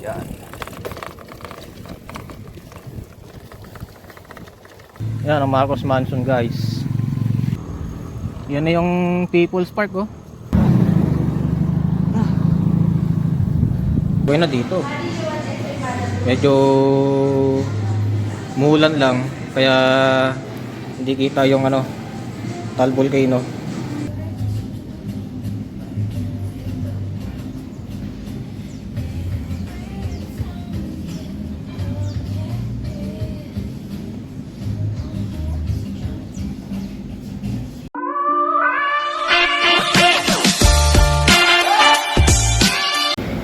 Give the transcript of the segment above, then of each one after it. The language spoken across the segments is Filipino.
Yan. Yan ang Marcos Mansion, guys. Yan na yung People's Park, oh. Buhay na dito. Medyo muulan lang, kaya hindi kita yung ano, Taal Volcano.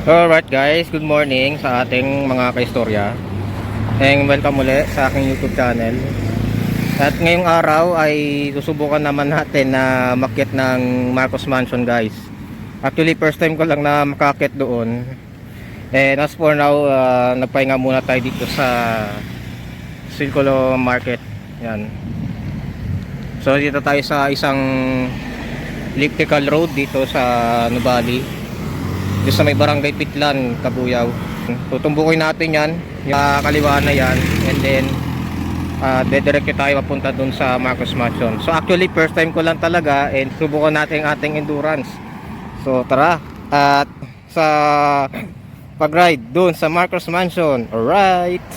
Alright guys, good morning sa ating mga kaistorya, and welcome ulit sa aking YouTube channel. At ngayong araw ay susubukan naman natin na makyat ng Marcos Mansion, guys. Actually first time ko lang na makakyat doon, and as for now nagpahinga muna tayo dito sa Circulo Market. Yan. So dito tayo sa isang elliptical road dito sa Nuvali, dito sa may barangay Pitlan, Cabuyao. Tutumbukin natin yan, yung kaliwa na yan, and then dediretso tayo papunta dun sa Marcos Mansion. So actually first time ko lang talaga, and subukan natin ating endurance. So tara, at sa pag-ride dun sa Marcos Mansion. Alright.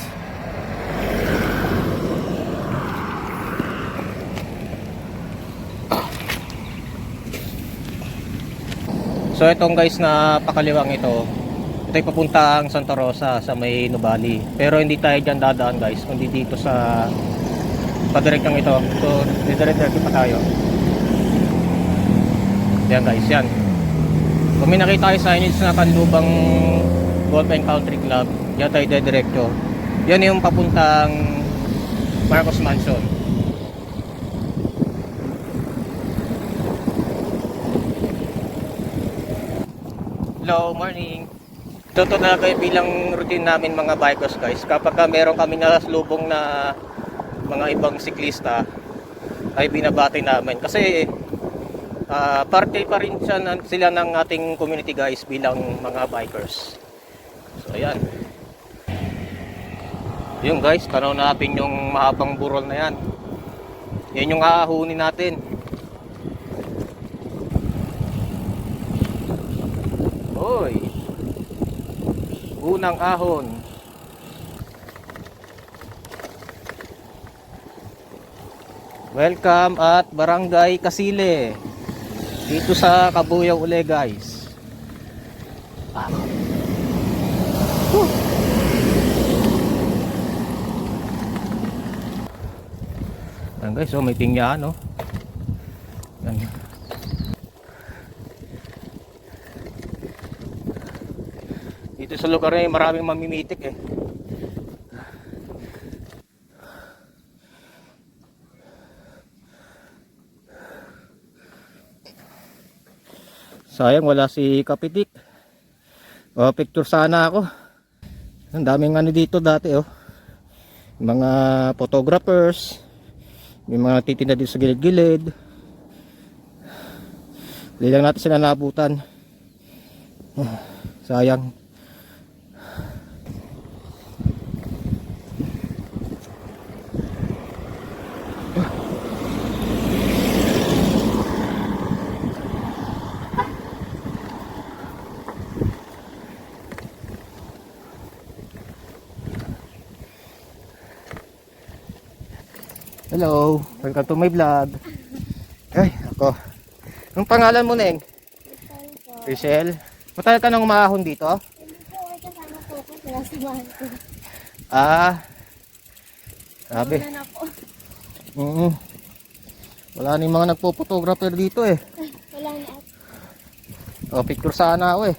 So itong guys na pakaliwang ito ay papuntang Santa Rosa sa may Nuvali. Pero hindi tayo dyan dadaan, guys, kundi dito sa padirektang ito. So didiretso pa tayo. Yan guys, yan. Kung may nakita tayo signage na Kanlubang Golf and Country Club, yan tayo didiretso. Yan yung papuntang Marcos Mansion. Hello, morning. Ito talaga bilang routine namin mga bikers, guys. Kapag meron kami nasalubong na mga ibang siklista, ay binabati namin. Kasi parte pa rin sila ng ating community, guys, bilang mga bikers. So ayan. Yung guys, tanaw natin yung mahabang burol na yan. Yan yung aahunin natin. Hoy, unang ahon. Welcome at Barangay Kasile, dito sa Cabuyao uli, guys. Yan guys, oh, may tingyahan, oh. Yan. Dito sa lugar na maraming mamimitik eh. Sayang wala si Kapitik. Oh, picture sana ako. Ang daming ano dito dati, oh. Mga photographers. May mga titinda dito sa gilid-gilid. Hindi lang natin sila naabutan. Sayang. Hello, welcome to my vlog. Ay, ako. Anong pangalan mo, Neng? Rachel. Matagal ka nang umahon dito? Hindi po, ay kasama po ako. Sinasamahan ko. Sabi. Wala na po. Wala na yung mga nagpo-photographer dito eh. Wala na. O, picture sana ako eh.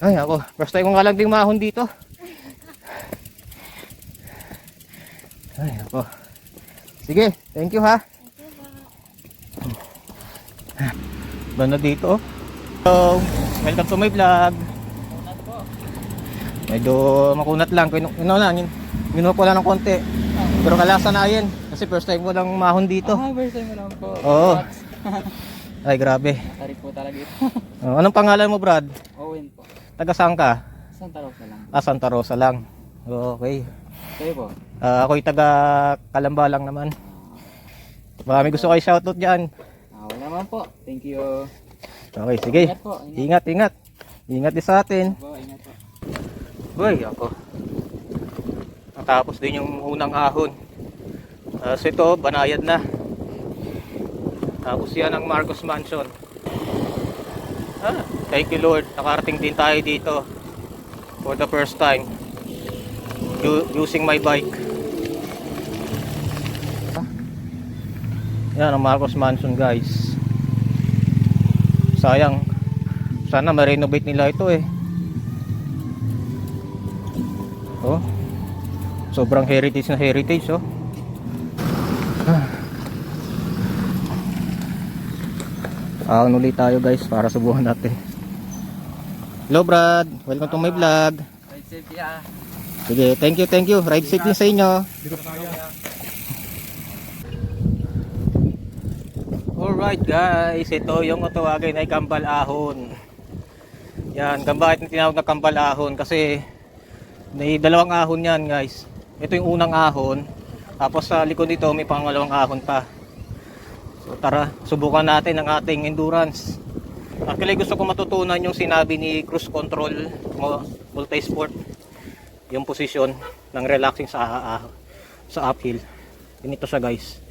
Ay, ako. First time ko nga lang ding umahon dito. Ay, ako. Sige, thank you ha. Ganda dito, oh. Hello, welcome to my vlog. Medyo makunat lang, minuha ko lang ng konti. Pero kalasa na yan, kasi first time ko lang mahon dito. First time mo lang po. Oo. Ay, grabe. Tarik po talaga ito. Anong pangalan mo, Brad? Owen po. Taga saan ka? Santa Rosa lang. Santa Rosa lang. Okay. Kayo po? Ako'y taga Kalamba lang naman. Baka may gusto kayo shoutout dyan. Wala naman po. Thank you. Okay, sige. Ingat po. Ingat, ingat. Ingat din sa atin. Po, ingat po. Uy, ako. Natapos din yung unang ahon. So ito, banayad na. Tapos yan ang Marcos Mansion. Thank you Lord. Nakarating din tayo dito. For the first time. Using my bike. Yan ang Marcos Mansion guys. Sayang. Sana ma-renovate nila ito eh. Oh. Sobrang heritage na heritage oh. Aang ulit tayo guys para subukan natin. Hello Brad, welcome to my vlog. Ride safety ah. Sige, thank you. Ride safe din sa inyo. Alright guys, ito yung tawagin ay Kambal Ahon. Yan, bakit tinawag na Kambal Ahon? Kasi may dalawang ahon yan guys. Ito yung unang ahon. Tapos sa likod nito may pangalawang ahon pa. So tara, subukan natin ang ating endurance. Actually gusto ko matutunan yung sinabi ni Cruise Control Multisport. Yung posisyon ng relaxing sa uphill. Ganito siya guys.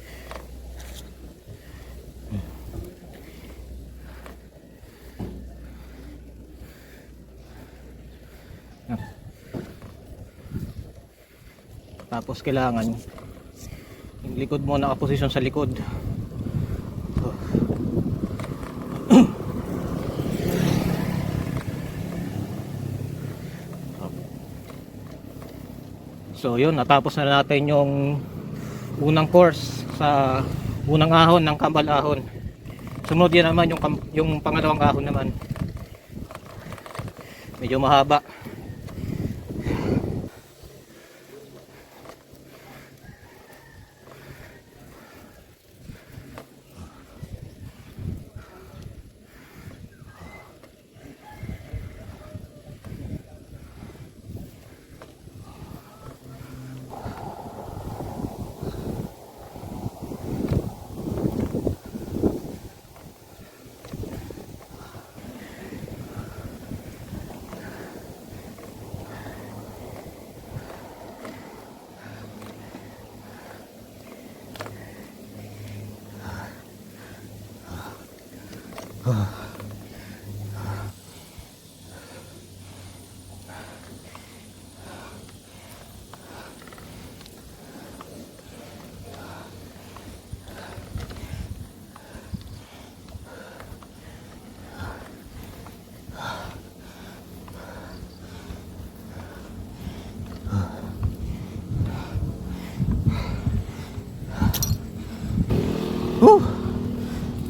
Tapos kailangan yung likod mo nakaposisyon sa likod. So yun, natapos na natin yung unang course sa unang ahon ng Kambal Ahon. Sunod yan naman yung pangalawang ahon naman. Medyo mahaba.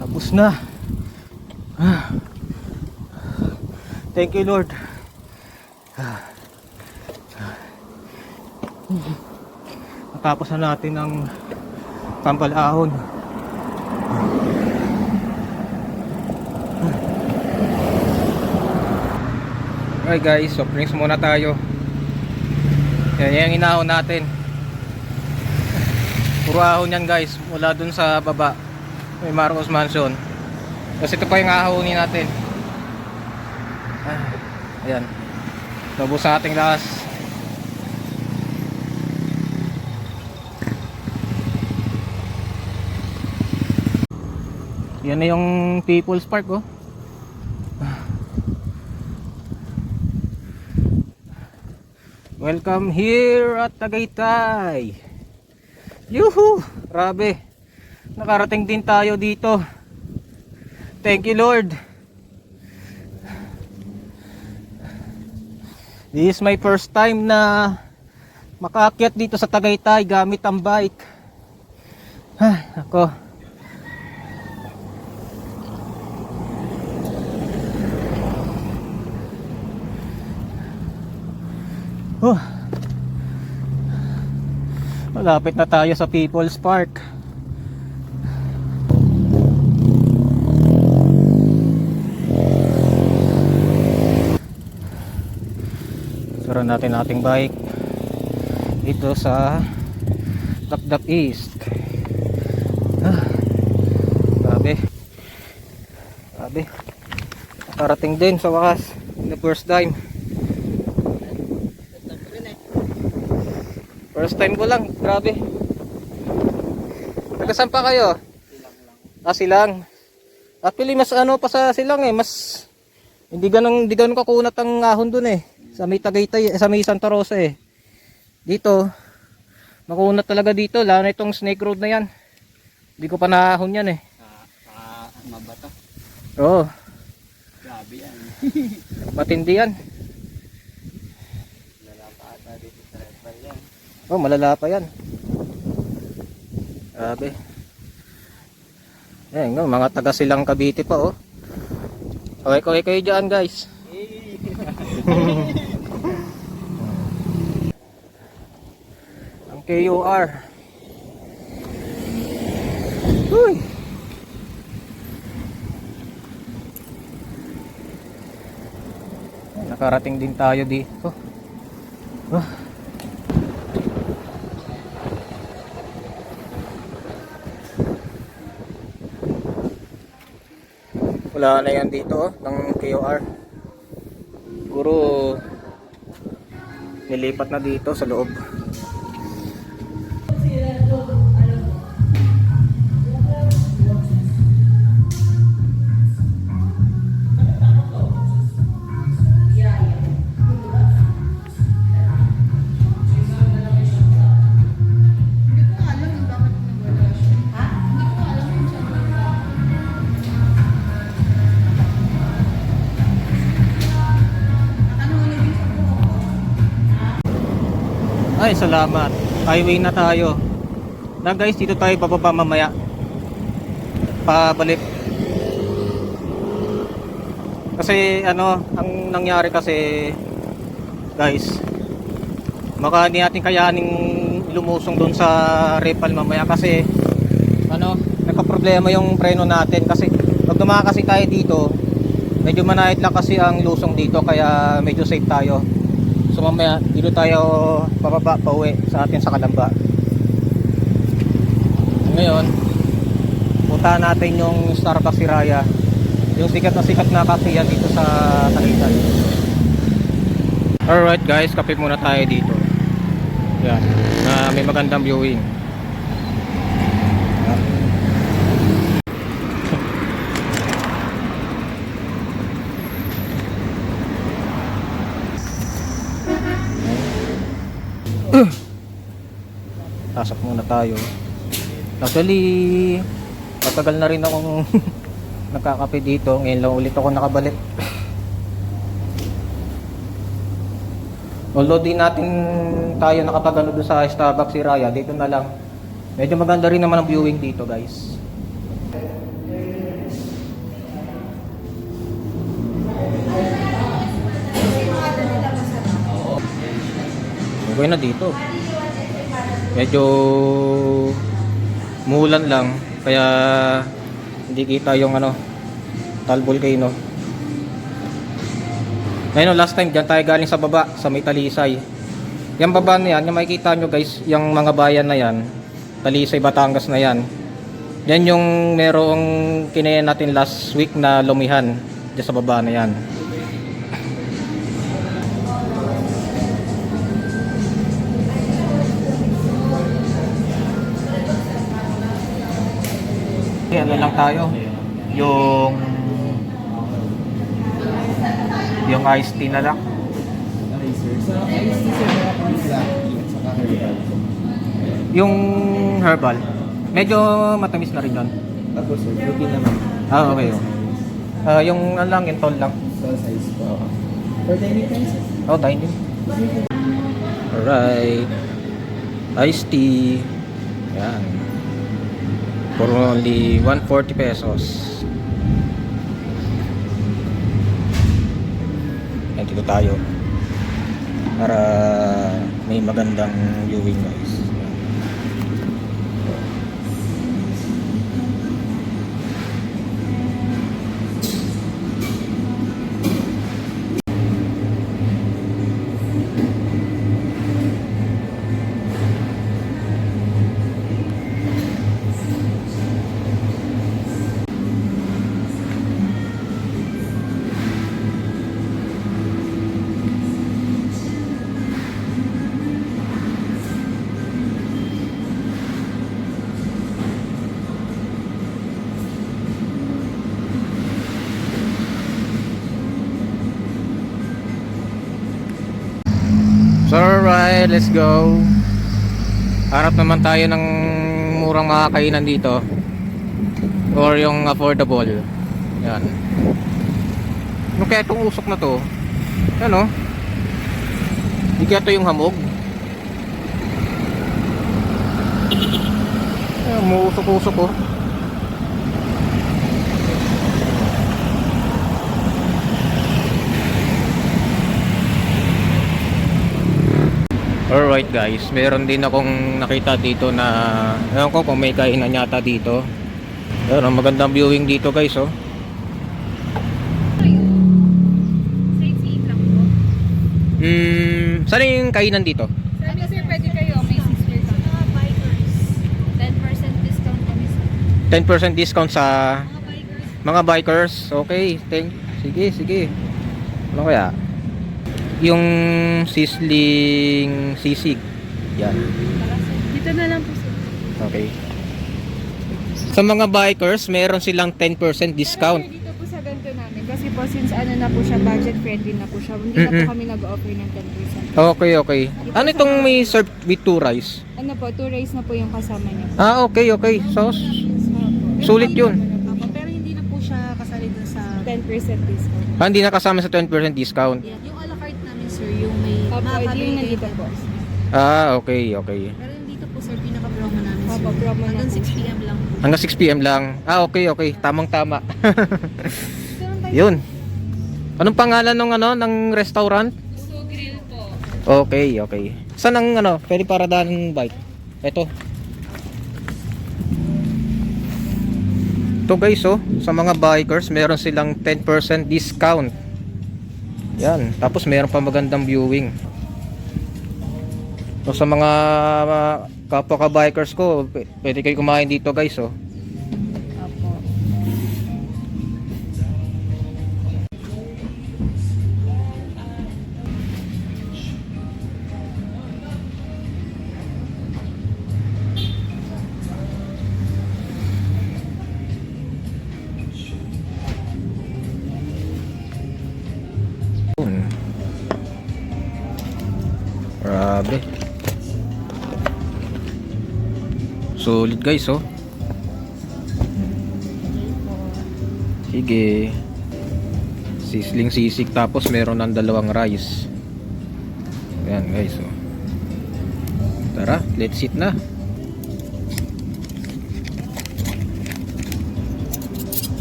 Tapos na. Thank you Lord. Natapos na natin ang Kambal Ahon. Okay guys, so drinks muna tayo. Yan yung inahon natin. Puro ahon yan guys, mula dun sa baba may Marcos Mansion. Tapos ito pa yung ahahonin natin. Ayan, nabos sa ating lakas. Yan na yung People's Park oh. Welcome here at Tagaytay. Yuhu! Grabe, nakarating din tayo dito. Thank you Lord. This is my first time na makaakyat dito sa Tagaytay gamit ang bike. Ako. Malapit na tayo sa People's Park. Meron natin ating bike dito sa Dapdap East. Grabe. Grabe. Nakarating din sa wakas. The first time. First time ko lang. Grabe. Nagasan pa kayo? Silang. Actually mas ano pa sa Silang eh. Mas hindi ganun kakunat ang ahon dun eh. Sa may Tagaytay, sa may Santa Rosa eh. Dito makunat talaga dito. Lalo na itong Snake Road na yan. Hindi ko pa naahon yan eh. Mabata. Oo. Grabe yan. Matindi yan. Lalapa ata dito sa Red Bull yan. Oh, malala pa yan. Grabe. Ayan nga, mga taga Silang Cavite pa oh. Okay kayo dyan guys. Ang KUR. Uy. Nakarating din tayo dito. Oh. Wala na yan dito ng KOR. Siguro nilipat na dito sa loob. Ay, salamat. Highway na tayo. Na guys, dito tayo bababa mamaya. Pabalik. Kasi ano, ang nangyari kasi guys, baka hindi natin kayaning lumusong doon sa Repal mamaya kasi ano, nagka-problema yung preno natin kasi pag dumaan kasi tayo dito, medyo manahit lang kasi ang lusong dito kaya medyo safe tayo. So mamaya dito tayo bababa pauwi sa atin sa Kalamba. Ngayon puntahan natin yung Starbucks Siraya, yung sikat na cafe yan dito sa Tagaytay. Alright guys, kape muna tayo dito. Yan, na may magandang viewing. Pasok muna tayo. Actually matagal na rin akong nakakape dito. Ngayon lang ulit ako nakabalik. Although di natin tayo nakapagano doon sa Starbucks Siraya, dito na lang. Medyo maganda rin naman ang viewing dito guys. Okay na dito. Medyo muulan lang kaya hindi kita yung ano, Taal Volcano. Ngayon last time dyan tayo galing sa baba sa may Talisay. Yung baba na yan, yung makikita nyo guys, yung mga bayan na yan, Talisay, Batangas na yan. Yan yung merong kinayan natin last week na lumihan dyan sa baba na yan. Ano lang tayo, yung iced tea na lang. Yung herbal medyo matamis na rin yun. Tapos fruity naman. Okay. Yung ano lang, yung tall lang. Small size po. For dining prices? Oh, dining. Alright, iced tea. Yan, for only 140 pesos. Yan, dito tayo para may magandang viewing guys. So alright, let's go. Harap naman tayo ng murang makakainan dito. Or yung affordable. Yan. Ano kaya itong usok na to? Ano? Hindi kaya ito yung hamog? Umuusok-usok oh. Alright guys, meron din akong nakita dito na ewan ko kung may kainan yata dito. Ayun, magandang viewing dito guys oh. Sightseeing lang po. Saan yung kainan dito? Sabi sir, pwede kayo. May 6% mga bikers. 10% discount kami sa 10% discount sa mga bikers. mga bikers. Okay, sige. Ano kaya? Yung sizzling sisig. Yan. Dito na lang po sir. Okay. Sa mga bikers, meron silang 10% discount. Pero sir, dito po sa ganito namin. Kasi po since ano na po siya, budget friendly na po siya. Hindi na po kami nag-offer ng 10%. Okay. Ano itong may served with 2 rice? Ano po, 2 rice na po yung kasama niya. Okay. Sauce. Sulit yun. Pero hindi na po siya kasali dun sa 10% discount. Hindi na kasama sa 20% discount. Yan. Yung a la carte namin sir, yung may Opo, makakabili yung kayo nandito po. 10%. Okay. Pero yung dito po sir, pinaka-promo namin sir. Opo, promo na Hanggang po. 6 p.m. lang. Hanggang 6 PM lang. Okay. Tamang-tama. Yun. Anong pangalan ng restaurant? So, grill po. Okay. Saan ang pwede para daan ng bike? Ito. Ito guys oh, sa mga bikers meron silang 10% discount. Yan, tapos meron pa magandang viewing. So sa mga kapwa ka bikers ko, pwede kayo kumain dito guys oh. Opo. Yun. Grabe. Solid guys oh. Sige. Sizzling sisig tapos meron ng 2 rice. Ayan guys oh. Tara, let's eat na.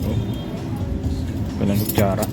Oh. Walang kutsara.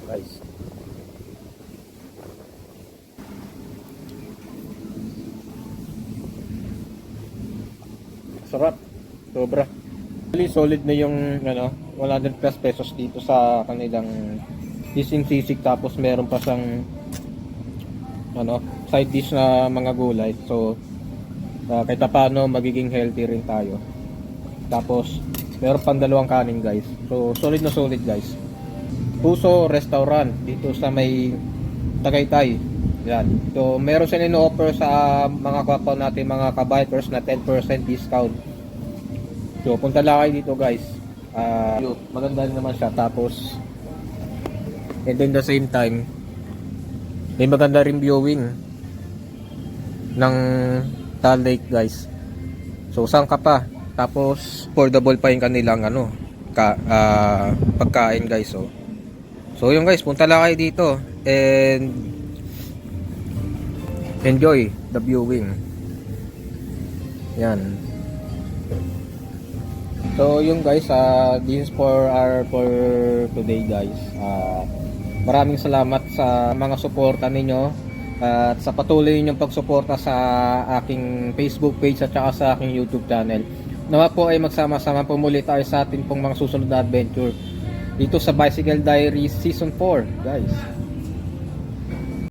Guys. Sarap. Sobra. Really solid na yung 100 plus pesos dito sa kanilang sisig tapos meron pa siyang side dish na mga gulay. So kahit paano magiging healthy rin tayo. Tapos meron pang 2 kanin guys. So solid na solid guys. Puso Restaurant dito sa may Tagaytay. Yan. So meron silang ino-offer sa mga kapwa natin mga ka-bikers na 10% discount. So punta lang kayo dito guys. Maganda rin naman siya. Tapos and then the same time may maganda rin viewing ng Taal Lake guys. So saan ka pa? Tapos affordable pa yung kanilang ano, pagkain guys. So yun guys, punta lang kayo dito and enjoy the viewing. Yan. So yun guys, this is for today guys. Maraming salamat sa mga suporta ninyo at sa patuloy ninyong pagsuporta sa aking Facebook page at saka sa aking YouTube channel. Nawa po ay magsama-sama po muli tayo sa ating pong mga susunod na adventure dito sa Bicycle Diaries Season 4 guys.